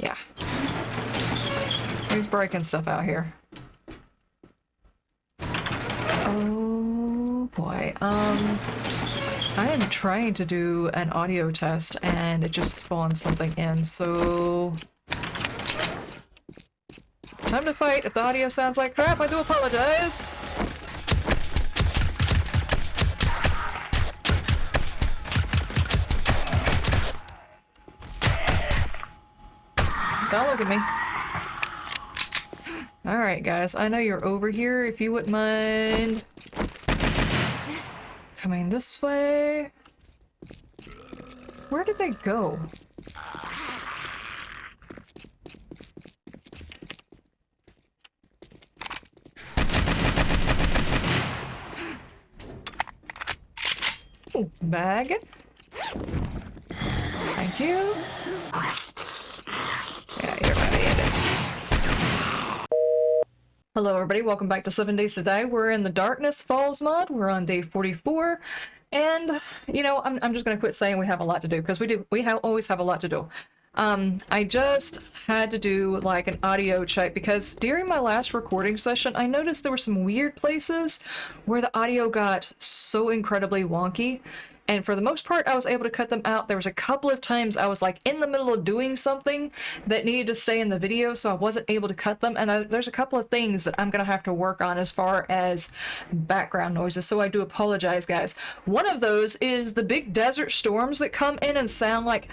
Yeah. Who's breaking stuff out here? Oh boy. I am trying to do an audio test and it just spawned something in, so... Time to fight. If the audio sounds like crap, I do apologize. Don't look at me. Alright guys, I know you're over here. If you wouldn't mind coming this way. Where did they go? Ooh, bag. Thank you. Yeah, you're ready. Hello everybody, welcome back to 7 Days to Die. We're in the Darkness Falls mod. We're on day 44. And, you know, I'm just gonna quit saying we have a lot to do, because we always have a lot to do. I just had to do like an audio check because during my last recording session, I noticed there were some weird places where the audio got so incredibly wonky. And for the most part, I was able to cut them out. There was a couple of times I was like in the middle of doing something that needed to stay in the video, so I wasn't able to cut them. And there's a couple of things that I'm gonna have to work on as far as background noises, so I do apologize, guys. One of those is the big desert storms that come in and sound like,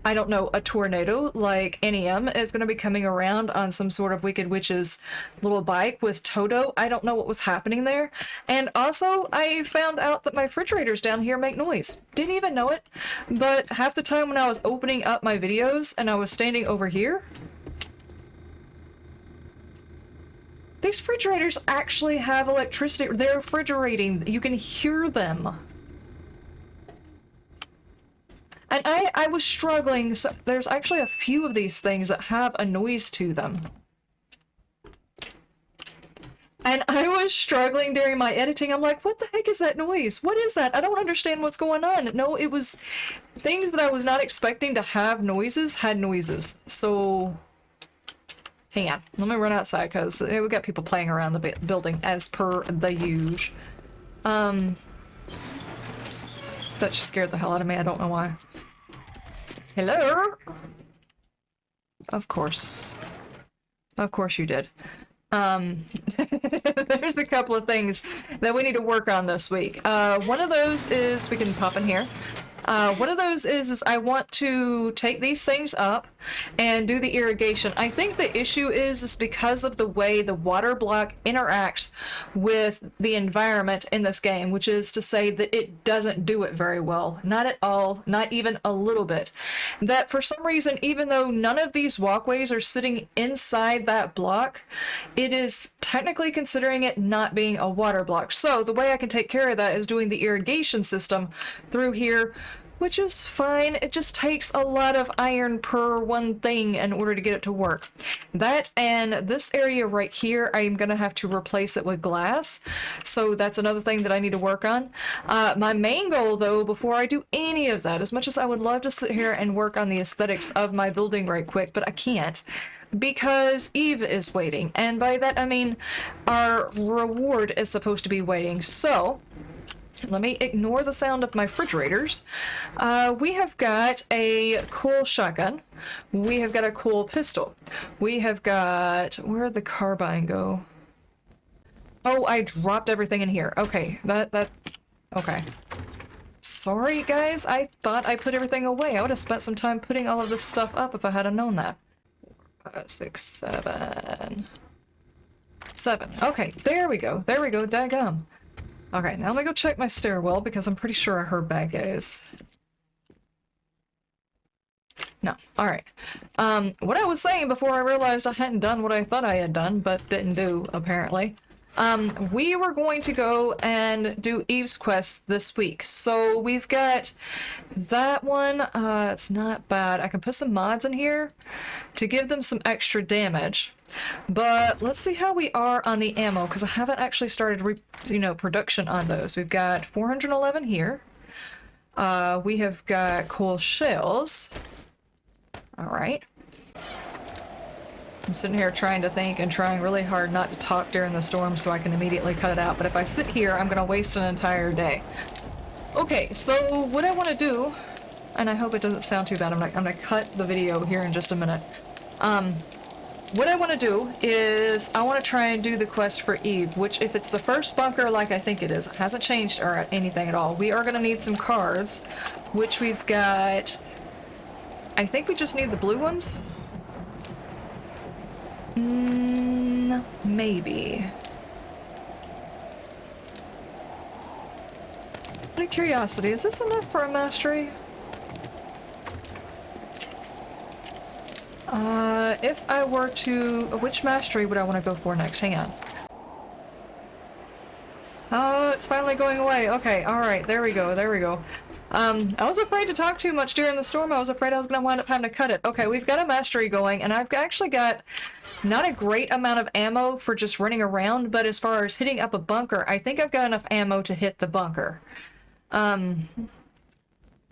I don't know, a tornado, like NEM is going to be coming around on some sort of Wicked Witch's little bike with Toto. I don't know what was happening there. And also, I found out that my refrigerators down here make noise. Didn't even know it. But half the time when I was opening up my videos and I was standing over here, these refrigerators actually have electricity. They're refrigerating. You can hear them. And I was struggling, so there's actually a few of these things that have a noise to them. And I was struggling during my editing. I'm like, what the heck is that noise? What is that? I don't understand what's going on. No, it was things that I was not expecting to have noises, had noises. So, hang on. Let me run outside because we got people playing around the building as per the usual. That just scared the hell out of me. I don't know why. Hello? Of course. Of course you did. There's a couple of things that we need to work on this week. One of those is, we can pop in here. One of those is I want to take these things up and do the irrigation. I think the issue is because of the way the water block interacts with the environment in this game, which is to say that it doesn't do it very well. Not at all, not even a little bit. That for some reason, even though none of these walkways are sitting inside that block, it is technically considering it not being a water block. So the way I can take care of that is doing the irrigation system through here, which is fine. It just takes a lot of iron per one thing in order to get it to work. That and this area right here, I'm gonna have to replace it with glass. So that's another thing that I need to work on. My main goal though, before I do any of that, as much as I would love to sit here and work on the aesthetics of my building right quick, but I can't, because Eve is waiting. And by that I mean our reward is supposed to be waiting. So let me ignore the sound of my refrigerators. We have got a cool shotgun. We have got a cool pistol. We have got... Where'd the carbine go? Oh, I dropped everything in here. Okay, okay. Sorry, guys. I thought I put everything away. I would have spent some time putting all of this stuff up if I had known that. 4, 5, 6, 7... 7. Okay, there we go. There we go. Daggum. Okay, now let me go check my stairwell because I'm pretty sure I heard bad guys. No. Alright. What I was saying before I realized I hadn't done what I thought I had done, but didn't do, apparently. We were going to go and do Eve's quest this week. So we've got that one. It's not bad. I can put some mods in here to give them some extra damage. But let's see how we are on the ammo, because I haven't actually started, production on those. We've got 411 here. We have got cool shells. All right. I'm sitting here trying to think and trying really hard not to talk during the storm so I can immediately cut it out, but if I sit here, I'm gonna waste an entire day. Okay, so what I want to do, and I hope it doesn't sound too bad, I'm gonna cut the video here in just a minute. What I want to do is I want to try and do the quest for Eve, which if it's the first bunker like I think it is, it hasn't changed or anything at all. We are going to need some cards, which we've got, I think we just need the blue ones? Maybe. Out of curiosity, is this enough for a mastery? If I were to... Which mastery would I want to go for next? Hang on. Oh, it's finally going away. Okay, alright, there we go, there we go. I was afraid to talk too much during the storm. I was afraid I was going to wind up having to cut it. Okay, we've got a mastery going, and I've actually got not a great amount of ammo for just running around, but as far as hitting up a bunker, I think I've got enough ammo to hit the bunker.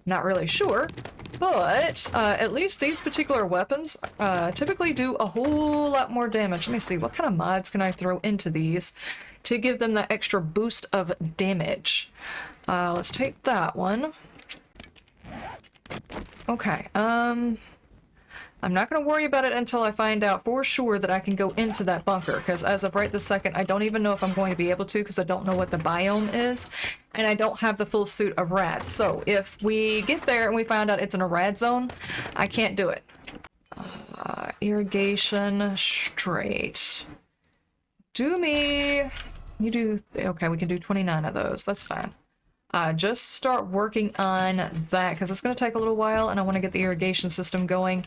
Not really sure, but at least these particular weapons typically do a whole lot more damage. Let me see, what kind of mods can I throw into these to give them that extra boost of damage? Let's take that one. Okay, I'm not going to worry about it until I find out for sure that I can go into that bunker, because as of right this second, I don't even know if I'm going to be able to, because I don't know what the biome is, and I don't have the full suit of rads. So if we get there and we find out it's in a rad zone, I can't do it. Irrigation straight. Do me... You do... Okay, we can do 29 of those. That's fine. Just start working on that, because it's going to take a little while, and I want to get the irrigation system going.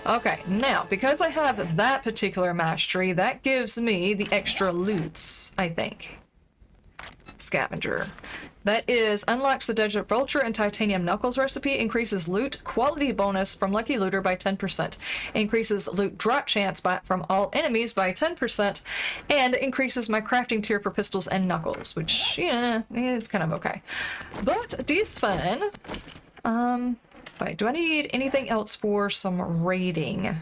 Okay, now, because I have that particular mastery, that gives me the extra loots, I think. Scavenger. That is, unlocks the Desert Vulture and Titanium Knuckles recipe, increases loot quality bonus from Lucky Looter by 10%, increases loot drop chance from all enemies by 10%, and increases my crafting tier for pistols and knuckles, which, yeah, it's kind of okay. But, these fun. Wait, do I need anything else for some raiding?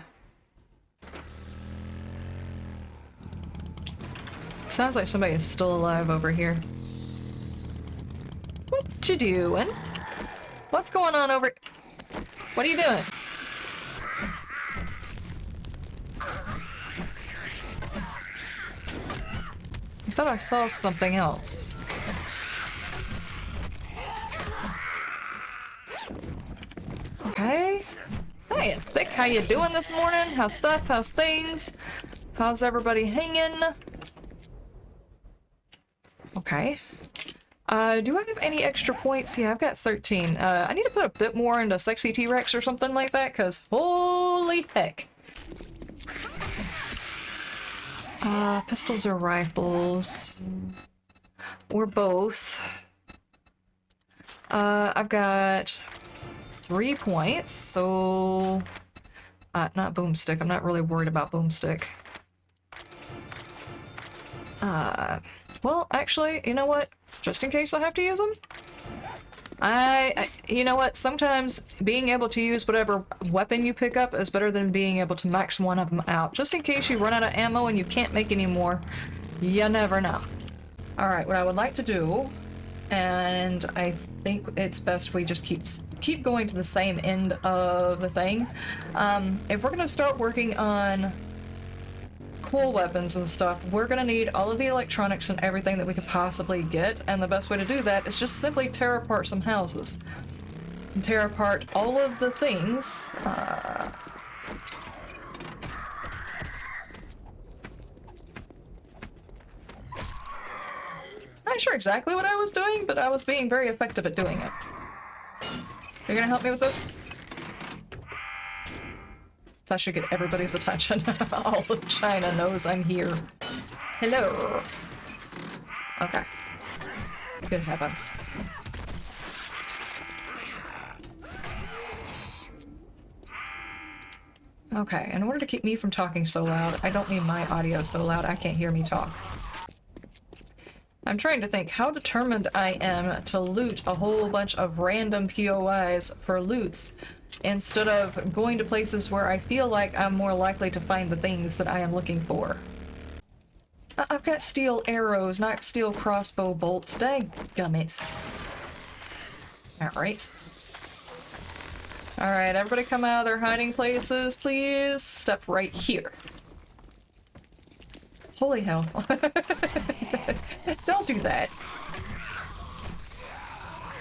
Sounds like somebody is still alive over here. What you doing? What's going on over... What are you doing? I thought I saw something else. Okay. Hey, Thick, how you doing this morning? How's stuff? How's things? How's everybody hanging? Okay. Do I have any extra points? Yeah, I've got 13. I need to put a bit more into Sexy T-Rex or something like that, because holy heck. Pistols or rifles? Or both. I've got 3 points, so... not boomstick. I'm not really worried about boomstick. Well, actually, you know what? Just in case I have to use them? You know what? Sometimes being able to use whatever weapon you pick up is better than being able to max one of them out. Just in case you run out of ammo and you can't make any more. You never know. Alright, what I would like to do, and I think it's best we just keep going to the same end of the thing. If we're going to start working on cool weapons and stuff, we're gonna need all of the electronics and everything that we could possibly get, and the best way to do that is just simply tear apart some houses. And tear apart all of the things. Not sure exactly what I was doing, but I was being very effective at doing it. You're gonna help me with this? That should get everybody's attention. All of China knows I'm here. Hello. Okay. Good heavens. Okay, in order to keep me from talking so loud, I don't need my audio so loud I can't hear me talk. I'm trying to think how determined I am to loot a whole bunch of random POIs for loots instead of going to places where I feel like I'm more likely to find the things that I am looking for. I've got steel arrows, not steel crossbow bolts. Dadgummit. Alright. Alright, everybody come out of their hiding places, please. Step right here. Holy hell. Don't do that.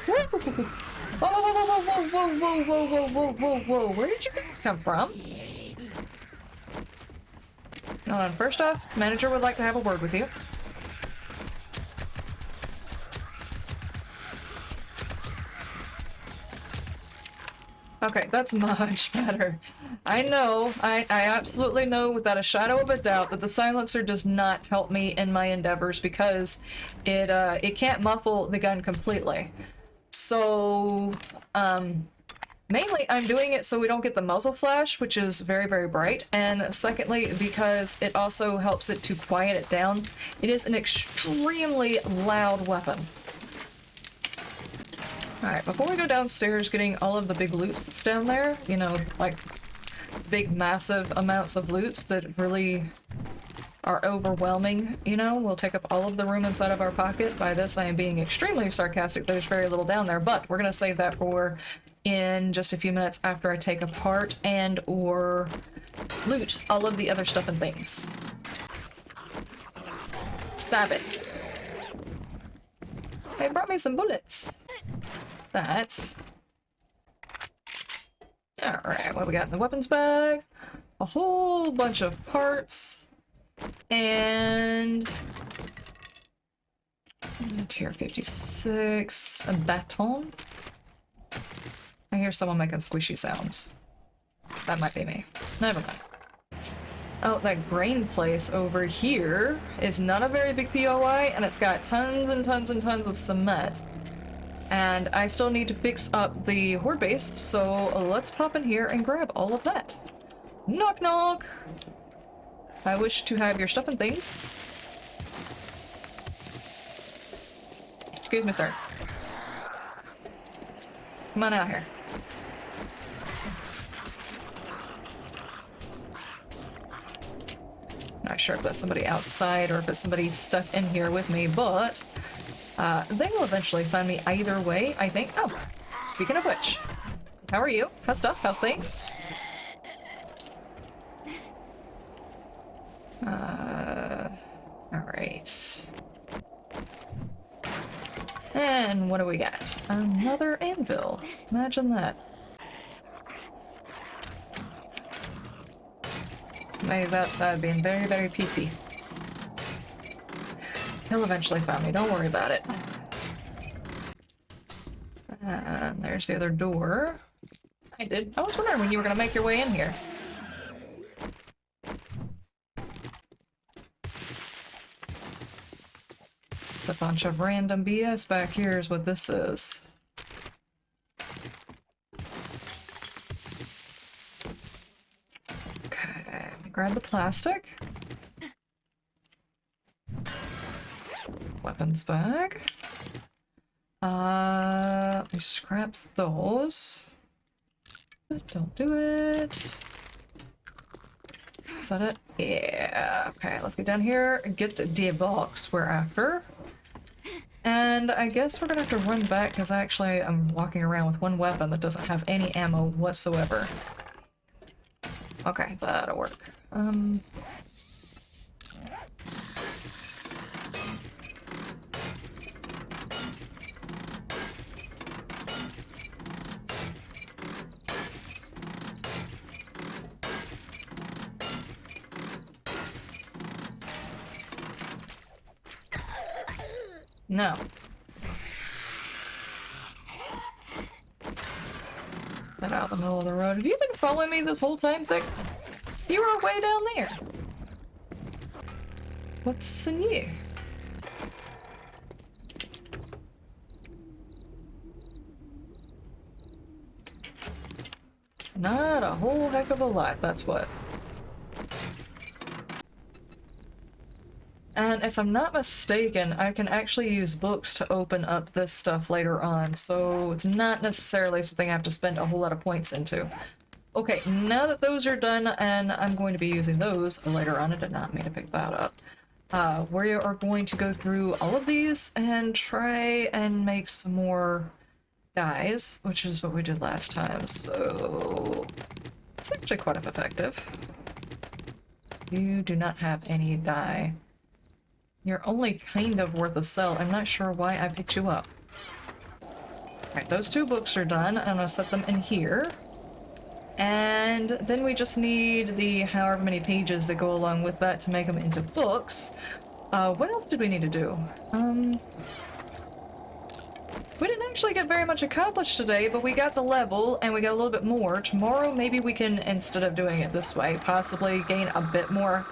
Whoa, whoa, whoa, whoa, whoa, whoa, whoa, whoa, whoa, whoa, whoa. Where did you guys come from? Hold on, first off, manager would like to have a word with you. Okay, that's much better. I know, I absolutely know without a shadow of a doubt that the silencer does not help me in my endeavors because it can't muffle the gun completely. So, mainly I'm doing it so we don't get the muzzle flash, which is very, very bright, and secondly, because it also helps it to quiet it down. It is an extremely loud weapon. Alright, before we go downstairs getting all of the big loots that's down there, you know, like big massive amounts of loots that really are overwhelming, you know, will take up all of the room inside of our pocket. By this I am being extremely sarcastic, there's very little down there, but we're gonna save that for in just a few minutes after I take apart and or loot all of the other stuff and things. Stab it. They brought me some bullets. That. Alright, what do we got in the weapons bag? A whole bunch of parts. And... tier 56. A baton. I hear someone making squishy sounds. That might be me. Never mind. Oh, that grain place over here is not a very big POI, and it's got tons and tons and tons of cement. And I still need to fix up the horde base, so let's pop in here and grab all of that. Knock knock! I wish to have your stuff and things. Excuse me, sir. Come on out here. Not sure if that's somebody outside or if it's somebody stuck in here with me, but they will eventually find me either way, I think. Oh, speaking of which, how are you? How's stuff? How's things? Alright. And what do we got? Another anvil. Imagine that. Somebody's outside being very, very PC. He'll eventually find me, don't worry about it. And there's the other door. I was wondering when you were gonna make your way in here. It's a bunch of random BS back here is what this is. Okay, let me grab the plastic. Weapons bag. Let me scrap those. Don't do it. Is that it? Yeah. Okay, let's get down here and get the box we're after. And I guess we're gonna have to run back because actually I'm walking around with one weapon that doesn't have any ammo whatsoever. Okay, that'll work. No. Get out of the middle of the road. Have you been following me this whole time, Thick? You were way down there. What's in you? Not a whole heck of a lot, that's what. And if I'm not mistaken, I can actually use books to open up this stuff later on, so it's not necessarily something I have to spend a whole lot of points into. Okay, now that those are done, and I'm going to be using those later on, I did not mean to pick that up. We are going to go through all of these and try and make some more dyes, which is what we did last time, so it's actually quite effective. You do not have any dye. You're only kind of worth a sell. I'm not sure why I picked you up. Alright, those two books are done. I'm gonna set them in here. And then we just need the however many pages that go along with that to make them into books. What else did we need to do? We didn't actually get very much accomplished today, but we got the level and we got a little bit more. Tomorrow, maybe we can, instead of doing it this way, possibly gain a bit more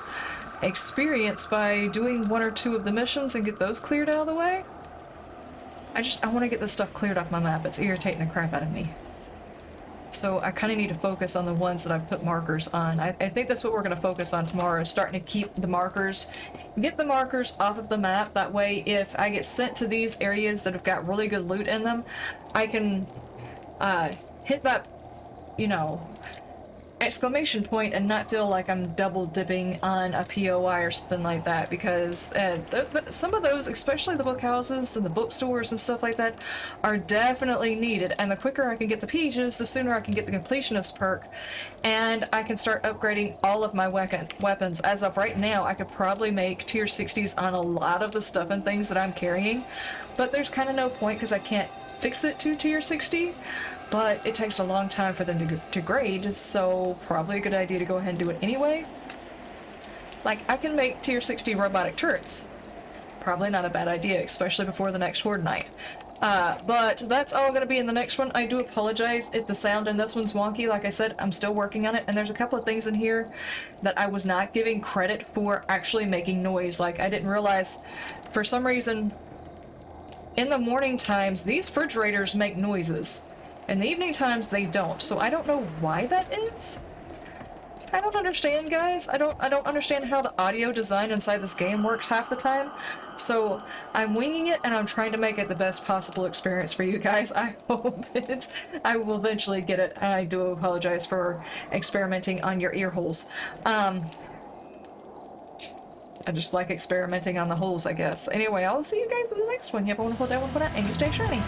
experience by doing one or two of the missions and get those cleared out of the way. I want to get this stuff cleared off my map. It's irritating the crap out of me. So I kind of need to focus on the ones that I've put markers on. I think that's what we're going to focus on tomorrow, is starting to keep the markers, get the markers off of the map. That way, if I get sent to these areas that have got really good loot in them, I can hit that, you know, exclamation point and not feel like I'm double dipping on a POI or something like that, because some of those, especially the book houses and the bookstores and stuff like that, are definitely needed, and the quicker I can get the pages, the sooner I can get the completionist perk, and I can start upgrading all of my weapons. As of right now, I could probably make tier 60s on a lot of the stuff and things that I'm carrying, but there's kind of no point because I can't fix it to tier 60. But it takes a long time for them to grade, so probably a good idea to go ahead and do it anyway. Like, I can make tier 60 robotic turrets. Probably not a bad idea, especially before the next Horde night. But that's all going to be in the next one. I do apologize if the sound in this one's wonky. Like I said, I'm still working on it, and there's a couple of things in here that I was not giving credit for actually making noise. Like, I didn't realize, for some reason, in the morning times, these refrigerators make noises. In the evening times, they don't, so I don't know why that is. I don't understand, guys. I don't understand how the audio design inside this game works half the time. So I'm winging it, and I'm trying to make it the best possible experience for you guys. I hope I will eventually get it. I do apologize for experimenting on your ear holes. I just like experimenting on the holes, I guess. Anyway, I'll see you guys in the next one. You have a wonderful day, wonderful night, and you stay shiny.